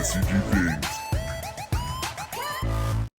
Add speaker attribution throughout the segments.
Speaker 1: DBSCG things.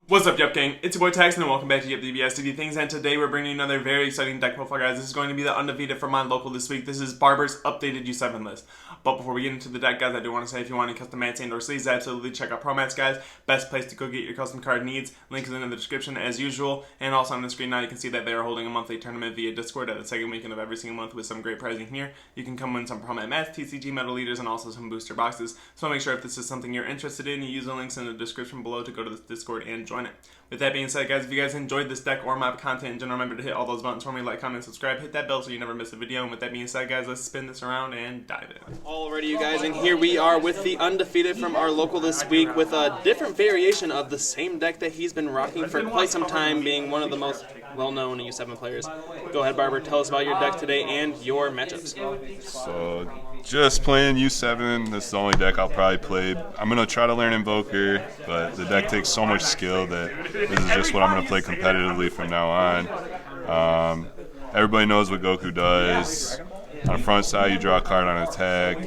Speaker 2: What's up, Yuhp gang? It's your boy Tax, and welcome back to Yuhp DBSCG things. And today we're bringing you another very exciting deck profile, guys. This is going to be the undefeated from my local this week. This is Barbers' updated U7 list. But before we get into the deck, guys, I do want to say if you want any custom mats and or sleeves, absolutely check out Promats, guys. Best place to go get your custom card needs. Link is in the description as usual. And also on the screen now you can see that they are holding a monthly tournament via Discord at the second weekend of every single month with some great prizing here. You can come win some Promat mats, TCG medal leaders, and also some booster boxes. So make sure if this is something you're interested in, you use the links in the description below to go to the Discord and join it. With that being said, guys, if you guys enjoyed this deck or mob content in general, remember to hit all those buttons for me, like, comment, subscribe, hit that bell so you never miss a video. And with that being said, guys, let's spin this around and dive in.
Speaker 3: Alrighty, you guys, and here we are with the undefeated from our local this week with a different variation of the same deck that he's been rocking for quite some time, being one of the most well-known U7 players. Go ahead, Barber, tell us about your deck today and your matchups.
Speaker 4: So, just playing U7, this is the only deck I'll probably play. I'm going to try to learn Invoker, but the deck takes so much skill that this is just what I'm going to play competitively from now on. Everybody knows what Goku does. On the front side, you draw a card on attack.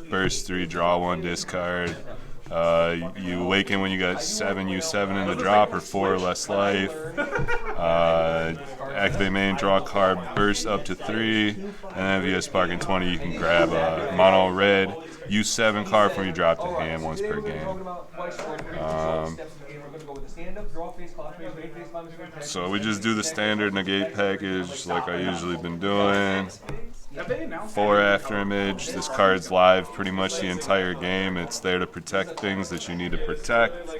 Speaker 4: Burst 3, draw 1, discard. You awaken when you got 7 U7 in the drop or 4 or less life. Activate main, draw a card, burst up to 3. And then if you have Sparking 20, you can grab a mono red U7 card from your drop to hand once per game. So we just do the standard negate package like I usually been doing. 4 after image. This card's live pretty much the entire game. It's there to protect things that you need to protect.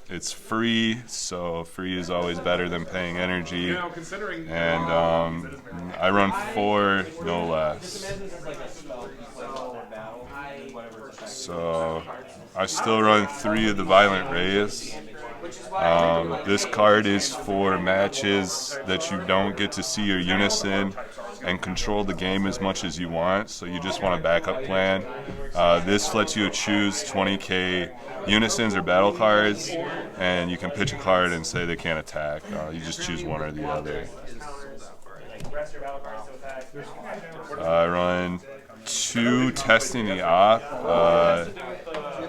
Speaker 4: It's free, so free is always better than paying energy. And I run 4, no less. So I still run 3 of the Violent Rays. This card is for matches that you don't get to see your Unison and control the game as much as you want, so you just want a backup plan. This lets you choose 20k Unisons or battle cards, and you can pitch a card and say they can't attack. You just choose one or the other. I run 2 testing the op.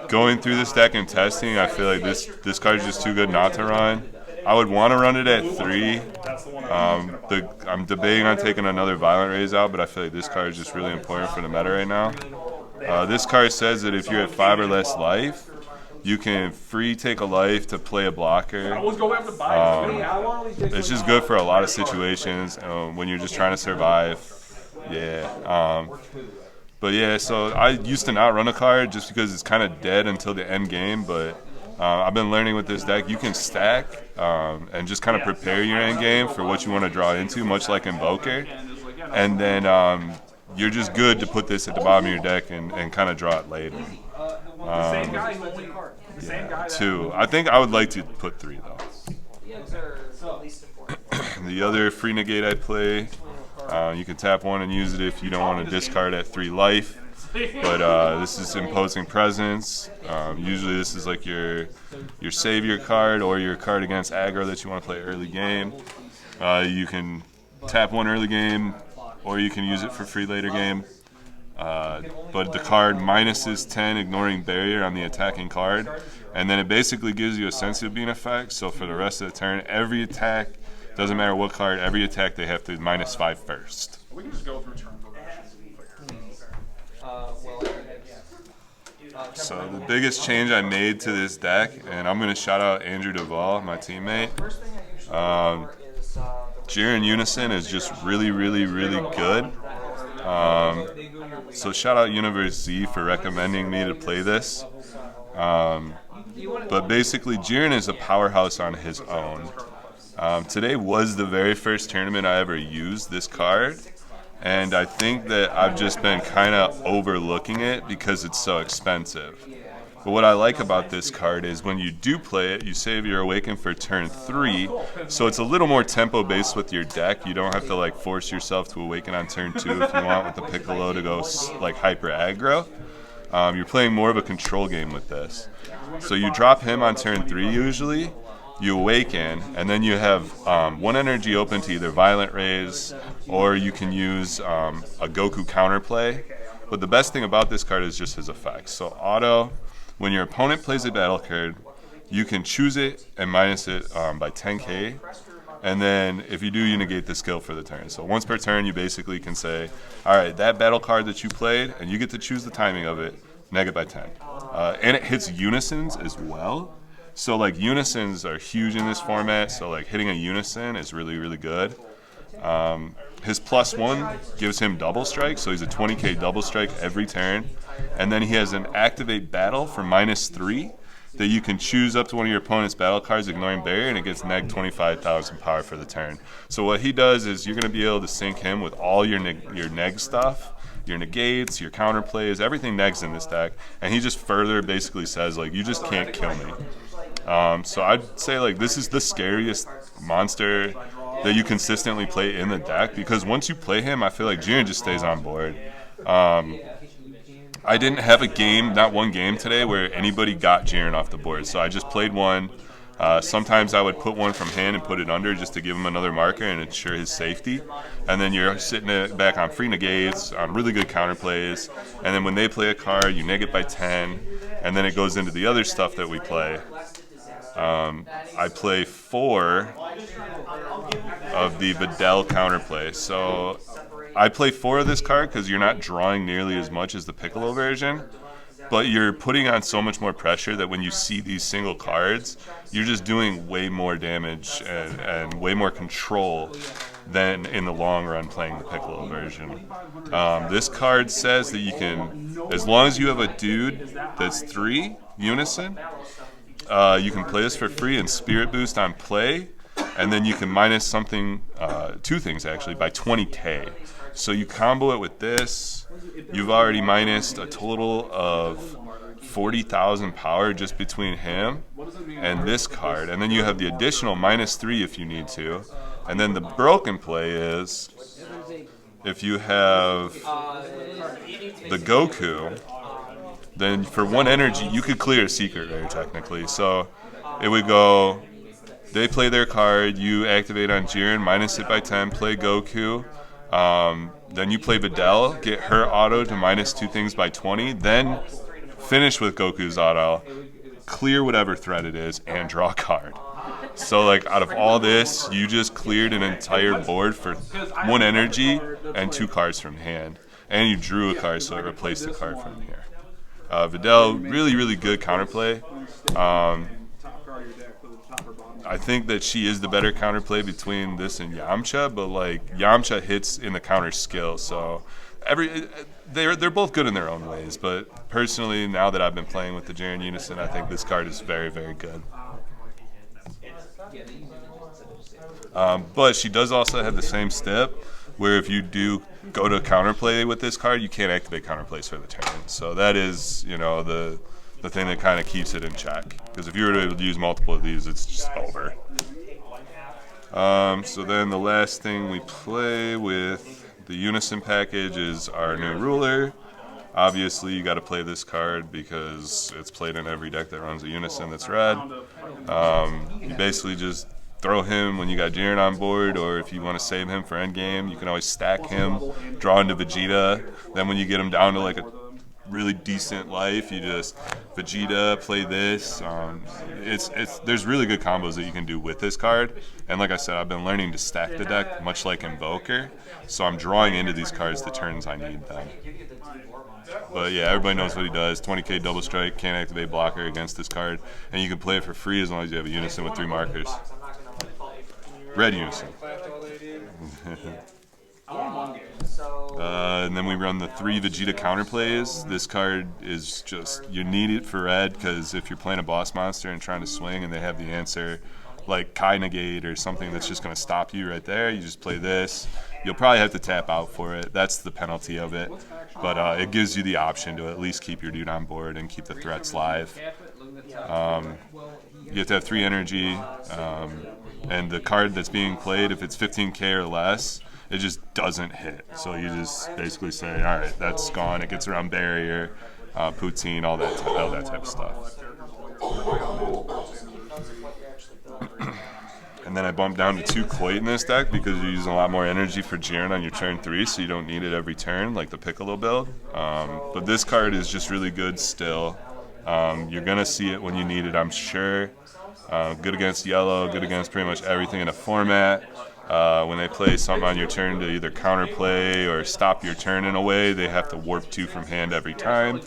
Speaker 4: Going through this deck and testing, I feel like this card is just too good not to run. I would want to run it at 3. I'm debating on taking another Violent Rays out, but I feel like this card is just really important for the meta right now. This card says that if you're at 5 or less life, you can free take a life to play a blocker. It's just good for a lot of situations when you're just trying to survive. Yeah. But yeah, so I used to not run a card just because it's kind of dead until the end game, but I've been learning with this deck you can stack and just kind of prepare your end game for what you want to draw into, much like Invoker. And then you're just good to put this at the bottom of your deck and kind of draw it later. 2. I think I would like to put 3 though. The other free negate I play, you can tap 1 and use it if you don't want to discard at 3 life. But this is Imposing Presence. Usually this is like your savior card or your card against aggro that you want to play early game. You can tap 1 early game, or you can use it for free later game. But the card minuses 10, ignoring barrier on the attacking card. And then it basically gives you a sensitive beam effect. So for the rest of the turn, every attack, doesn't matter what card, every attack they have to -5 first.
Speaker 5: We can just go through turn progression.
Speaker 4: So the biggest change I made to this deck, and I'm going to shout out Andrew Duvall, my teammate. Jiren Unison is just really, really, really good. So shout out Universe Z for recommending me to play this. But basically, Jiren is a powerhouse on his own. Today was the very first tournament I ever used this card, and I think that I've just been kind of overlooking it because it's so expensive. But what I like about this card is when you do play it, you save your Awaken for turn 3, so it's a little more tempo based with your deck. You don't have to like force yourself to Awaken on turn 2 if you want with the Piccolo to go like hyper aggro. You're playing more of a control game with this. So you drop him on turn 3 usually, you Awaken, and then you have 1 energy open to either Violent Rays, or you can use a Goku counterplay. But the best thing about this card is just his effects. So auto, when your opponent plays a battle card, you can choose it and minus it by 10k. And then if you do, you negate the skill for the turn. So once per turn, you basically can say, all right, that battle card that you played, and you get to choose the timing of it, neg it by 10. And it hits unisons as well. So like unisons are huge in this format. So like hitting a unison is really, really good. His +1 gives him double strike. So he's a 20k double strike every turn. And then he has an activate battle for -3. That you can choose up to one of your opponent's battle cards, ignoring barrier, and it gets neg 25,000 power for the turn. So what he does is you're going to be able to sync him with all your neg stuff, your negates, your counterplays, everything negs in this deck, and he just further basically says, like, you just can't kill me. So I'd say, like, this is the scariest monster that you consistently play in the deck, because once you play him, I feel like Jiren just stays on board. I didn't have a game, not one game today, where anybody got Jiren off the board. So I just played one. Sometimes I would put one from hand and put it under just to give him another marker and ensure his safety. And then you're sitting back on free negates, on really good counterplays. And then when they play a card, you neg it by 10. And then it goes into the other stuff that we play. I play 4 of the Videl counterplay. So I play 4 of this card because you're not drawing nearly as much as the Piccolo version, but you're putting on so much more pressure that when you see these single cards, you're just doing way more damage and way more control than in the long run playing the Piccolo version. This card says that you can, as long as you have a dude that's 3 Unison, you can play this for free and Spirit Boost on play, and then you can minus something, 2 things actually, by 20k. So you combo it with this, you've already minused a total of 40,000 power just between him and this card. And then you have the additional -3 if you need to. And then the broken play is, if you have the Goku, then for 1 energy, you could clear a secret rare technically. So it would go, they play their card, you activate on Jiren, minus it by 10, play Goku. Then you play Videl, get her auto to -2 things by 20, then finish with Goku's auto, clear whatever threat it is, and draw a card. So like out of all this, you just cleared an entire board for 1 energy and 2 cards from hand. And you drew a card, so it replaced the card from here. Videl, really, really good counterplay. I think that she is the better counterplay between this and Yamcha, but like Yamcha hits in the counter skill, so they're both good in their own ways. But personally, now that I've been playing with the Jiren Unison, I think this card is very, very good. But she does also have the same step, where if you do go to counterplay with this card, you can't activate counterplays for the turn. So that is, you know, the thing that kind of keeps it in check. Because if you were able to use multiple of these, it's just over. So then the last thing we play with the Unison package is our new ruler. Obviously, you got to play this card because it's played in every deck that runs a Unison that's red. You basically just throw him when you got Jiren on board, or if you want to save him for endgame, you can always stack him, draw into Vegeta. Then when you get him down to like a really decent life, you just Vegeta, play this. There's really good combos that you can do with this card. And like I said, I've been learning to stack the deck much like Invoker, so I'm drawing into these cards the turns I need them. But yeah, everybody knows what he does. 20k double strike, can't activate blocker against this card, and you can play it for free as long as you have a Unison with 3 markers. Red Unison. And then we run the 3 Vegeta counterplays. This card is just, you need it for red, because if you're playing a boss monster and trying to swing and they have the answer like Kai Negate or something that's just going to stop you right there, you just play this. You'll probably have to tap out for it. That's the penalty of it. But it gives you the option to at least keep your dude on board and keep the threats live. You have to have 3 energy, and the card that's being played, if it's 15k or less, it just doesn't hit. So you just basically say, all right, that's gone. It gets around barrier, poutine, all that type of stuff. And then I bumped down to 2 Coit in this deck because you're using a lot more energy for Jiren on your turn 3, so you don't need it every turn like the Piccolo build. But this card is just really good still. You're going to see it when you need it, I'm sure. Good against yellow, good against pretty much everything in a format. When they play something on your turn to either counterplay or stop your turn in a way, they have to warp 2 from hand every time,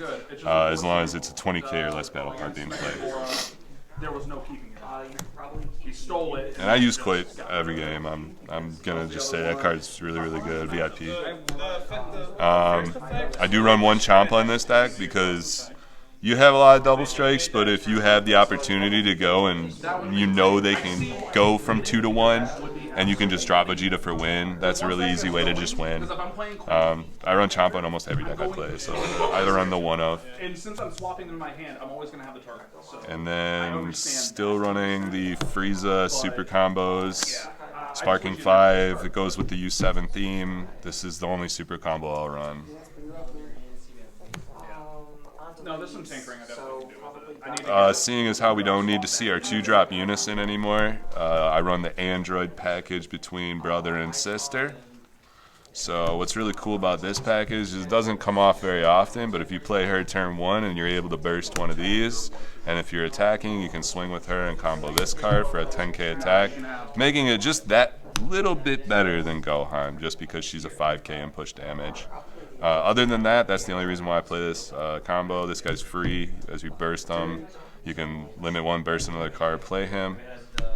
Speaker 4: as long as it's a 20k or less battle card being played.
Speaker 2: There was no keeping it. He stole it.
Speaker 4: And I use quite every game. I'm gonna just say that card's really, really good. VIP. I do run one Champa in this deck because you have a lot of double strikes, but if you have the opportunity to go and you know they can go from 2 to 1, and you can just drop Vegeta for win, that's a really easy way to just win. I run Champa in almost every deck I play, so either run the one of.
Speaker 2: And since I'm swapping them in my hand, I'm always going to have the target. So
Speaker 4: and then still running the Frieza super combos. Sparking 5, it goes with the U7 theme. This is the only super combo I'll run.
Speaker 2: No, there's some tinkering I definitely can do with it.
Speaker 4: Seeing as how we don't need to see our 2-drop Unison anymore, I run the Android package between brother and sister. So what's really cool about this package is it doesn't come off very often, but if you play her turn 1 and you're able to burst one of these, and if you're attacking, you can swing with her and combo this card for a 10k attack, making it just that little bit better than Gohan, just because she's a 5k and push damage. Other than that, that's the only reason why I play this combo. This guy's free. As you burst him, you can limit 1, burst another card, play him.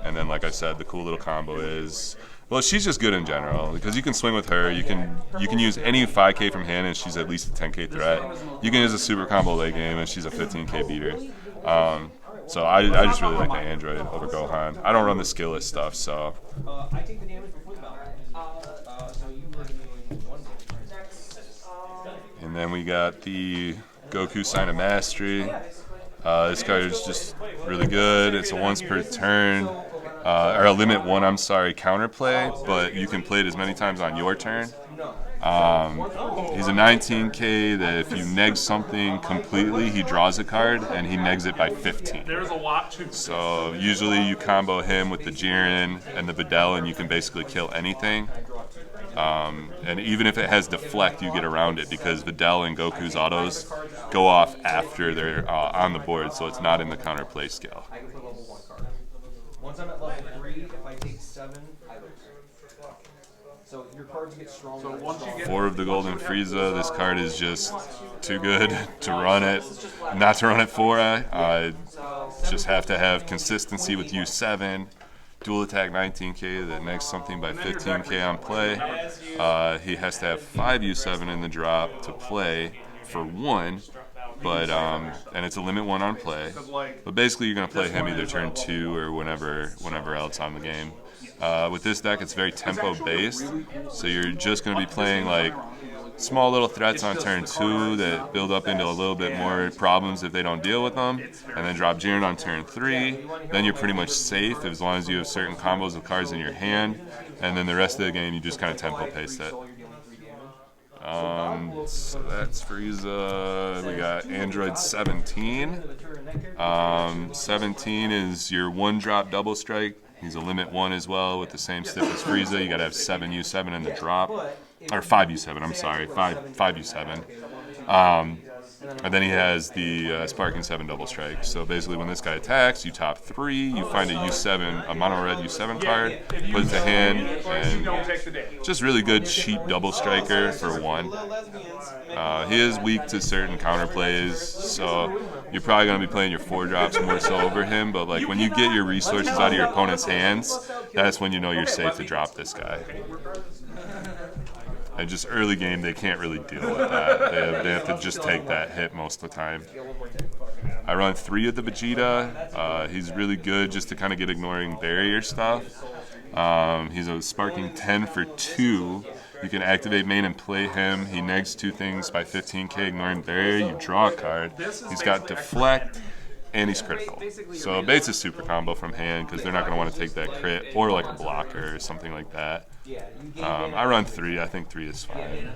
Speaker 4: And then, like I said, the cool little combo is, well, she's just good in general because you can swing with her. You can use any 5k from hand and she's at least a 10k threat. You can use a super combo late game and she's a 15k beater. So I just really like the Android over Gohan. I don't run the skillless stuff, so.
Speaker 1: I take the damage before the bell. So you were doing 1
Speaker 4: And then we got the Goku Sign of Mastery. This card is just really good. It's a once per turn, or a limit 1, I'm sorry, counterplay, but you can play it as many times on your turn. He's a 19k that if you neg something completely, he draws a card, and he negs it by 15.
Speaker 2: There's a lot to.
Speaker 4: So usually you combo him with the Jiren and the Videl, and you can basically kill anything. And even if it has deflect, you get around it because Videl and Goku's autos go off after they're on the board, so it's not in the counterplay skill.
Speaker 1: I can put level 1 card. Once I'm at level 3, if I take 7, I lose. So your cards get stronger. So once you get
Speaker 4: 4 of the Golden Frieza. This card is just too good to run it. Not to run it 4. I just have to have consistency with U7. Dual attack 19k that negs something by 15k on play. He has to have 5 U7 in the drop to play for 1, but and it's a limit 1 on play. But basically, you're gonna play him either turn 2 or whenever else on the game. With this deck, it's very tempo based, so you're just gonna be playing like small little threats on turn 2 that build up into a little bit more problems if they don't deal with them, and then drop Jiren on turn 3. Then you're pretty much safe as long as you have certain combos of cards in your hand, and then the rest of the game you just kind of tempo pace it. So that's Frieza. We got Android 17. 17 is your 1-drop double strike. He's a limit 1 as well with the same stiff as Frieza. You gotta have 7 U7 in the drop. Or 5 U7, I'm sorry, 5 U7. And then he has the Sparking 7 double strike. So basically when this guy attacks, you top 3, you find a U7, a mono red U7 card, put it to hand, and just really good cheap double striker for 1. He is weak to certain counterplays, so you're probably going to be playing your 4 drops more so over him, but like when you get your resources out of your opponent's hands, that's when you know you're safe to drop this guy. And just early game, they can't really deal with that. They have to just take that hit most of the time. I run 3 of the Vegeta. He's really good just to kind of get ignoring barrier stuff. He's a Sparking 10 for 2. You can activate main and play him. He negs 2 things by 15k, ignoring barrier. You draw a card. He's got deflect, and he's critical. So it baits a super combo from hand because they're not going to want to take that crit or like a blocker or something like that. I run 3. I think 3 is fine.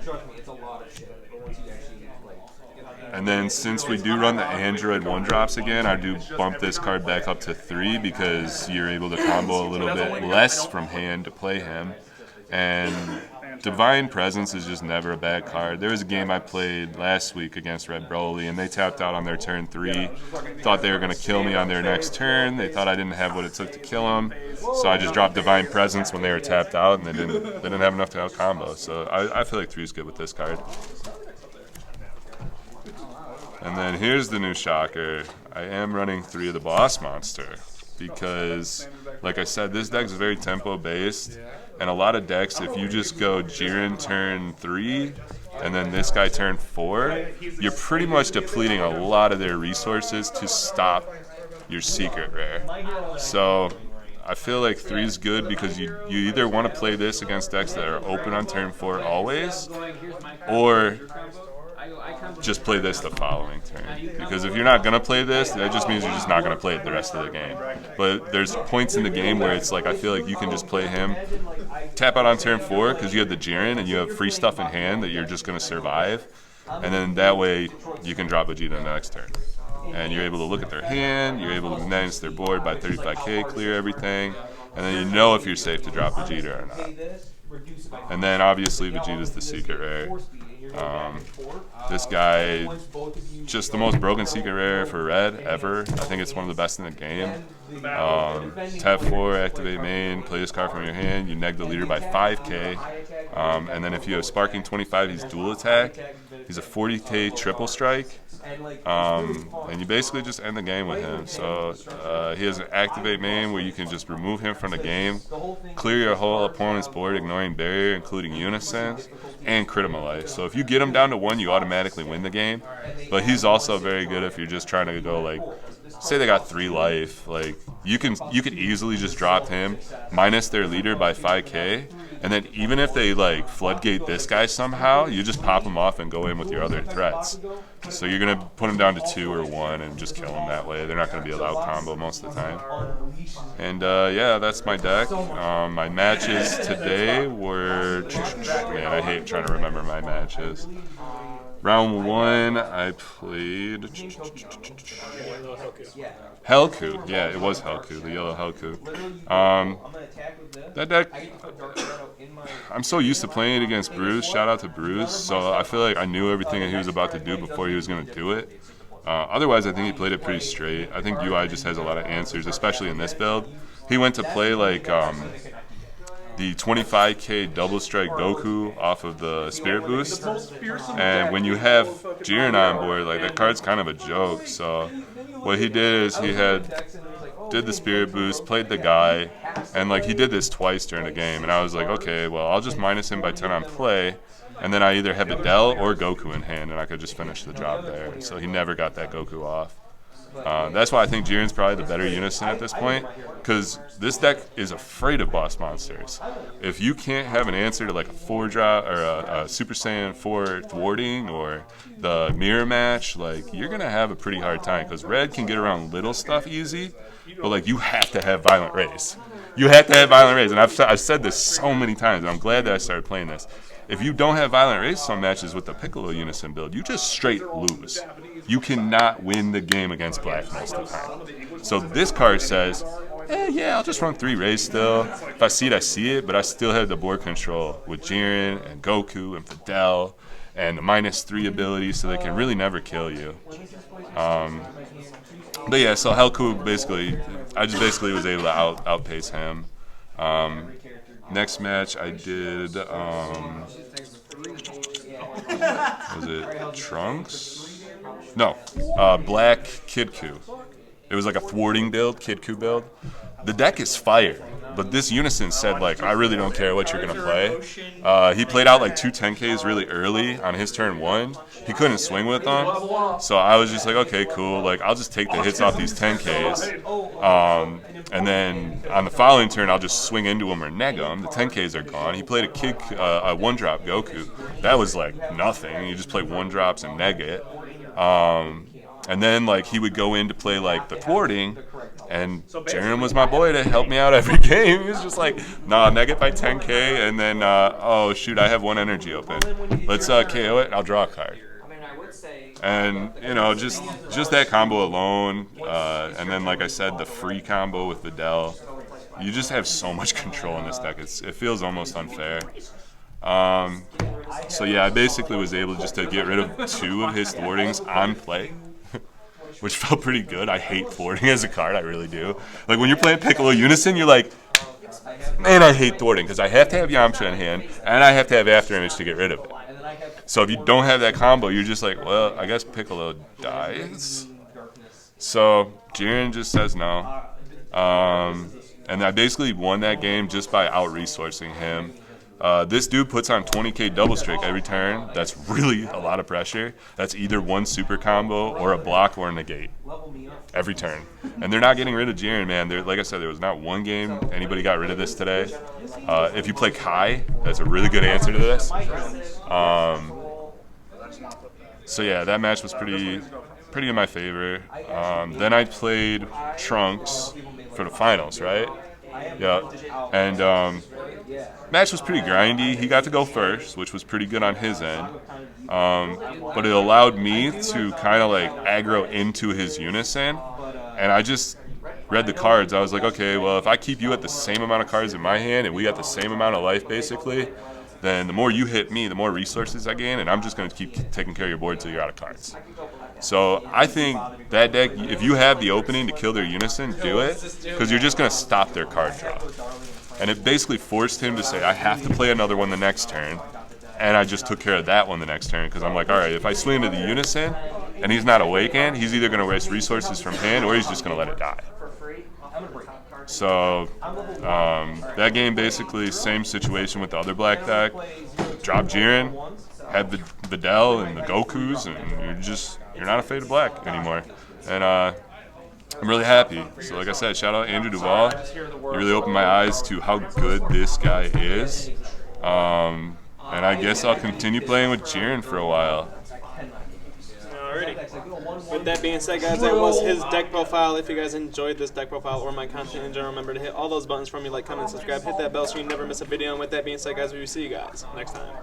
Speaker 4: And then since we do run the Android 1-drops again, I do bump this card back up to 3 because you're able to combo a little bit less from hand to play him. And Divine Presence is just never a bad card. There was a game I played last week against Red Broly, and they tapped out on their turn 3. Thought they were going to kill me on their next turn. They thought I didn't have what it took to kill them, so I just dropped Divine Presence when they were tapped out, and they didn't have enough to out combo. So I feel like 3 is good with this card. And then here's the new shocker. I am running 3 of the Boss Monster because, like I said, this deck is very tempo-based. And a lot of decks, if you just go Jiren turn 3 and then this guy turn 4, you're pretty much depleting a lot of their resources to stop your secret rare. So I feel like 3 is good because you either want to play this against decks that are open on turn 4 always, or just play this the following turn. Because if you're not going to play this, that just means you're just not going to play it the rest of the game. But there's points in the game where it's like I feel like you can just play him, tap out on turn 4 because you have the Jiren and you have free stuff in hand that you're just going to survive. And then that way you can drop Vegeta the next turn. And you're able to look at their hand, you're able to manage their board by 35k, clear everything, and then you know if you're safe to drop Vegeta or not. And then obviously Vegeta's the secret rare. This guy, just the most broken secret rare for red ever. I think it's one of the best in the game. Tap 4, activate main, play this card from your hand, you neg the leader by 5k. And then if you have Sparking 25, he's dual attack. He's a 40k triple strike. And you basically just end the game with him. So he has an activate main where you can just remove him from the game, clear your whole opponent's board, ignoring barrier, including Unison, and Critimalize. So if you get him down to 1, you automatically win the game. But he's also very good if you're just trying to go like, say they got 3 life, like you could easily just drop him, minus their leader by 5k. And then even if they like floodgate this guy somehow, you just pop him off and go in with your other threats. So you're going to put him down to 2 or 1 and just kill him that way. They're not going to be a loud combo most of the time. And yeah, that's my deck. My matches today were, man, I hate trying to remember my matches. Round 1, I played Helku. Yeah, it was Helku, the yellow Helku. That deck, I'm so used to playing it against Bruce. Shout out to Bruce. So I feel like I knew everything that he was about to do before he was going to do it. Otherwise, I think he played it pretty straight. I think UI just has a lot of answers, especially in this build. He went to play like the 25k double strike Goku off of the Spirit Boost, and when you have Jiren on board, like that card's kind of a joke. So what he did is he did the Spirit Boost, played the guy, and like he did this twice during the game, and I was like, okay, well I'll just minus him by 10 on play, and then I either have Videl or Goku in hand, and I could just finish the job there. So he never got that Goku off. That's why I think Jiren's probably the better Unison at this point, because this deck is afraid of boss monsters. If you can't have an answer to like a 4-drop or a Super Saiyan 4 thwarting or the mirror match, like you're gonna have a pretty hard time, because red can get around little stuff easy, but like you have to have Violent Rays. You have to have Violent Rays, and I've said this so many times, and I'm glad that I started playing this. If you don't have Violent Rays some matches with the Piccolo Unison build, you just straight lose. You cannot win the game against black most of the time. So this card says, yeah, I'll just run 3 Rays still. If I see it, I see it, but I still have the board control with Jiren and Goku and Videl and the -3 ability, so they can really never kill you. But yeah, so Helku basically, I just basically was able to outpace him. Next match I did, was it Trunks? No, Black Kidku. It was like a thwarting build, Kidku build. The deck is fire, but this Unison said like, I really don't care what you're gonna play. He played out like 2 10Ks really early on his turn 1. He couldn't swing with them, so I was just like, okay, cool. Like I'll just take the hits off these 10Ks, and then on the following turn I'll just swing into him or neg him. The 10Ks are gone. He played a 1-drop Goku. That was like nothing. You just play 1-drops and neg it. And then like he would go in to play like the thwarting, and Jiren was my boy to help me out every game. He was just like, nah, neg it by 10k, and then oh shoot, I have 1 energy open. Let's KO it. I'll draw a card. And you know, just that combo alone, and then like I said, the free combo with Videl. You just have so much control in this deck. It feels almost unfair. So yeah, I basically was able just to get rid of 2 of his thwartings on play, which felt pretty good. I hate thwarting as a card, I really do. Like when you're playing Piccolo Unison, you're like, man, I hate thwarting because I have to have Yamcha in hand and I have to have after image to get rid of it. So if you don't have that combo, you're just like, well, I guess Piccolo dies. So Jiren just says no. And I basically won that game just by out-resourcing him. This dude puts on 20k double strike every turn. That's really a lot of pressure. That's either one super combo or a block or a negate every turn. And they're not getting rid of Jiren, man. Like I said, there was not one game anybody got rid of this today. If you play Kai, that's a really good answer to this. So yeah, that match was pretty in my favor. Then I played Trunks for the finals, right? Yeah, and match was pretty grindy. He got to go first, which was pretty good on his end. But it allowed me to kind of like aggro into his Unison, and I just read the cards. I was like, okay, well, if I keep you at the same amount of cards in my hand and we got the same amount of life basically, then the more you hit me, the more resources I gain, and I'm just going to keep taking care of your board till you're out of cards. So I think that deck, if you have the opening to kill their Unison, do it, because you're just going to stop their card draw. And it basically forced him to say, I have to play another one the next turn, and I just took care of that one the next turn, because I'm like, all right, if I swing into the Unison and he's not awakened, he's either going to waste resources from hand or he's just going to let it die. So that game basically same situation with the other black deck. Drop Jiren, had the Videl and the Gokus, and you're not afraid of black anymore. And I'm really happy. So like I said, shout out Andrew Duvall. He really opened my eyes to how good this guy is. And I guess I'll continue playing with Jiren for a while.
Speaker 3: Alrighty. With that being said, guys, that was his deck profile. If you guys enjoyed this deck profile or my content in general, remember to hit all those buttons for me, like, comment, subscribe, hit that bell so you never miss a video. And with that being said, guys, we will see you guys next time.